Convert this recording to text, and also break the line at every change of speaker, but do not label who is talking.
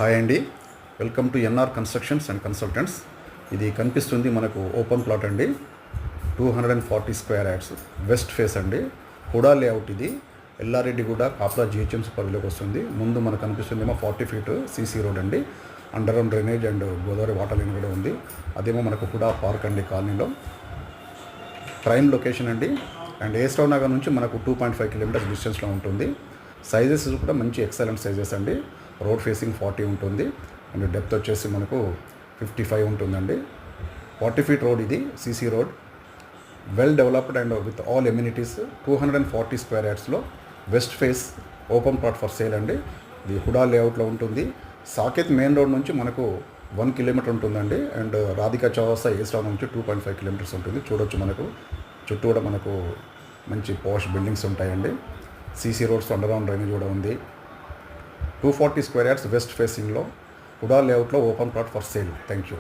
Hi అండి, welcome to NR constructions and consultants. ఇది కనిపిస్తుంది మనకు ఓపెన్ ప్లాట్ అండి. 240 స్క్వేర్ యార్డ్స్ వెస్ట్ ఫేస్ అండి. హుడా లేఅవుట్. ఇది ఎల్లారెడ్డిగూడ కాప్రా జిహెచ్ఎంసీ పరిధిలోకి వస్తుంది. ముందు మనకు కనిపిస్తుందేమో 40 ఫీట్ సీసీ రోడ్ అండి. Under ground drainage and Godavari water line కూడా ఉంది. అదేమో మనకు హుడా పార్క్ అండి కాలనీలో. ప్రైమ్ లొకేషన్ అండి. అండ్ ఏస్టవ్ నగర్ నుంచి మనకు 2.5 కిలోమీటర్స్ డిస్టెన్స్లో ఉంటుంది. సైజెస్ కూడా మంచి ఎక్సలెంట్ సైజెస్ అండి. రోడ్ ఫేసింగ్ 40 ఉంటుంది అండ్ డెప్త్ వచ్చేసి మనకు 55 ఉంటుందండి. 40 ఫీట్ రోడ్. ఇది CC road, well developed and with all amenities. 240 square యార్డ్స్లో west face open plot for sale అండి. ఇది హుడా లేఅవుట్లో ఉంటుంది. సాకేత్ మెయిన్ రోడ్ నుంచి మనకు 1 కిలోమీటర్ ఉంటుందండి. అండ్ రాధికా చౌరస్తా ఏస్టవ్ నుంచి 2.5 కిలోమీటర్స్ ఉంటుంది. చూడొచ్చు, మనకు చుట్టూ కూడా మనకు మంచి పాష్ బిల్డింగ్స్ ఉంటాయండి. CC roads, under ground drainage కూడా ఉంది. 240 స్క్వేర్ యార్డ్స్ వెస్ట్ ఫేసింగ్లో హుడా లేఅవుట్లో open plot for sale. Thank you.